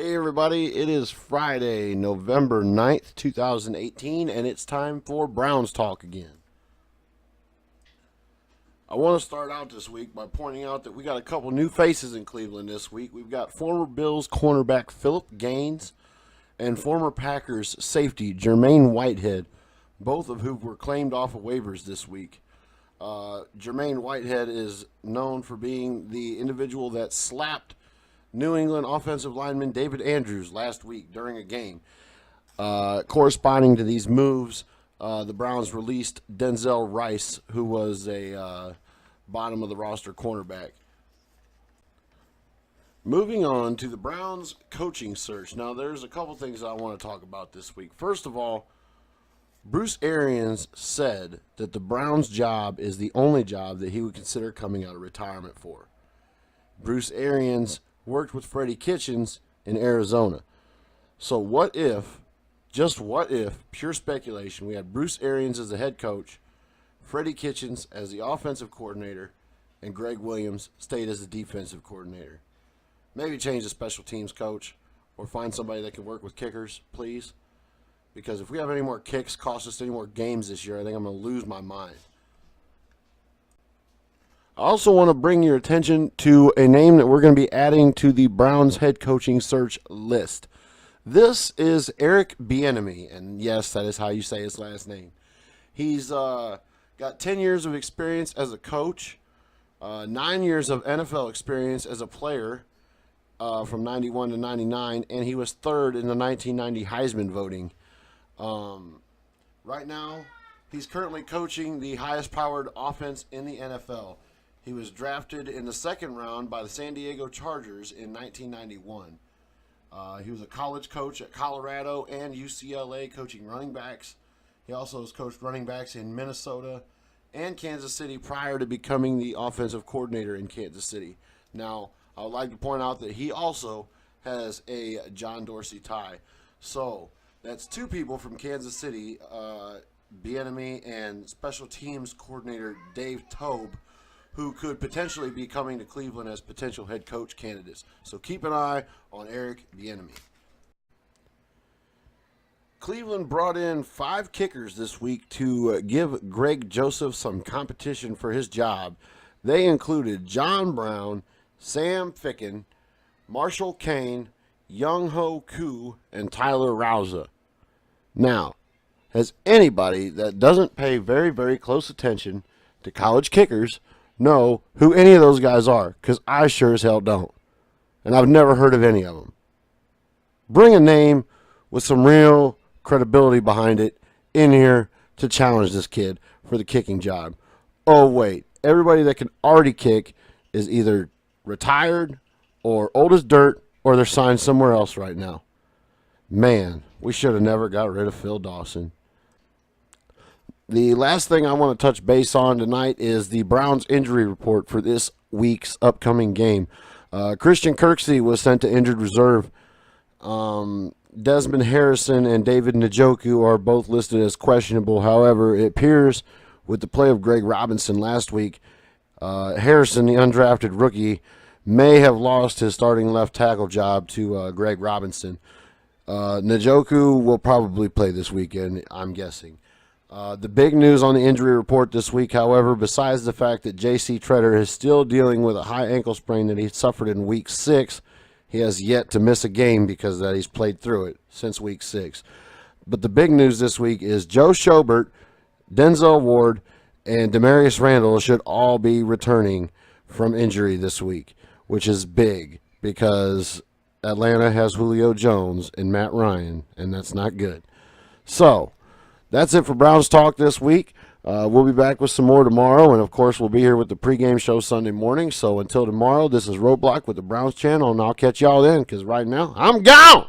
Hey everybody, it is Friday, November 9th, 2018, and it's time for Browns Talk again. I want to start out this week by pointing out that we got a couple new faces in Cleveland this week. We've got former Bills cornerback Philip Gaines and former Packers safety Jermaine Whitehead, both of whom were claimed off of waivers this week. Jermaine Whitehead is known for being the individual that slapped New England offensive lineman David Andrews last week during a game. Corresponding to these moves, the Browns released Denzel Rice, who was a bottom of the roster cornerback. Moving on to the Browns coaching search. Now, there's a couple things I want to talk about this week. First of all, Bruce Arians said that the Browns' job is the only job that he would consider coming out of retirement for. Bruce Arians worked with Freddie Kitchens in Arizona. So what if, just what if, pure speculation, we had Bruce Arians as the head coach, Freddie Kitchens as the offensive coordinator, and Greg Williams stayed as the defensive coordinator? Maybe change the special teams coach or find somebody that can work with kickers, please. Because if we have any more kicks, cost us any more games this year, I think I'm going to lose my mind. I also want to bring your attention to a name that we're going to be adding to the Browns head coaching search list. This is Eric Bieniemy, and yes, that is how you say his last name. He's got 10 years of experience as a coach, 9 years of NFL experience as a player from 91 to 99, and he was third in the 1990 Heisman voting. Right now, he's currently coaching the highest-powered offense in the NFL. He was drafted in the second round by the San Diego Chargers in 1991. He was a college coach at Colorado and UCLA coaching running backs. He also has coached running backs in Minnesota and Kansas City prior to becoming the offensive coordinator in Kansas City. Now, I would like to point out that he also has a John Dorsey tie. So, that's two people from Kansas City, Bieniemy and special teams coordinator Dave Toub, who could potentially be coming to Cleveland as potential head coach candidates. So keep an eye on Eric Bieniemy. Cleveland brought in 5 kickers this week to give Greg Joseph some competition for his job. They included John Brown, Sam Ficken, Marshall Kane, Young Ho Koo, and Tyler Rauza. Now, has anybody that doesn't pay very, very close attention to college kickers know who any of those guys are? Because I sure as hell don't. And I've never heard of any of them. Bring a name with some real credibility behind it in here to challenge this kid for the kicking job. Oh, wait. Everybody that can already kick is either retired or old as dirt or they're signed somewhere else right now. Man, we should have never got rid of Phil Dawson. The last thing I want to touch base on tonight is the Browns injury report for this week's upcoming game. Christian Kirksey was sent to injured reserve. Desmond Harrison and David Njoku are both listed as questionable. However, it appears with the play of Greg Robinson last week, Harrison, the undrafted rookie, may have lost his starting left tackle job to Greg Robinson. Njoku will probably play this weekend, I'm guessing. The big news on the injury report this week, however, besides the fact that J.C. Treader is still dealing with a high ankle sprain that he suffered in Week 6, he has yet to miss a game because that he's played through it since Week 6. But the big news this week is Joe Schobert, Denzel Ward, and Demarius Randall should all be returning from injury this week, which is big because Atlanta has Julio Jones and Matt Ryan, and that's not good. So, that's it for Browns Talk this week. We'll be back with some more tomorrow, and of course we'll be here with the pregame show Sunday morning. So until tomorrow, this is Roadblock with the Browns channel, and I'll catch y'all then, because right now, I'm gone!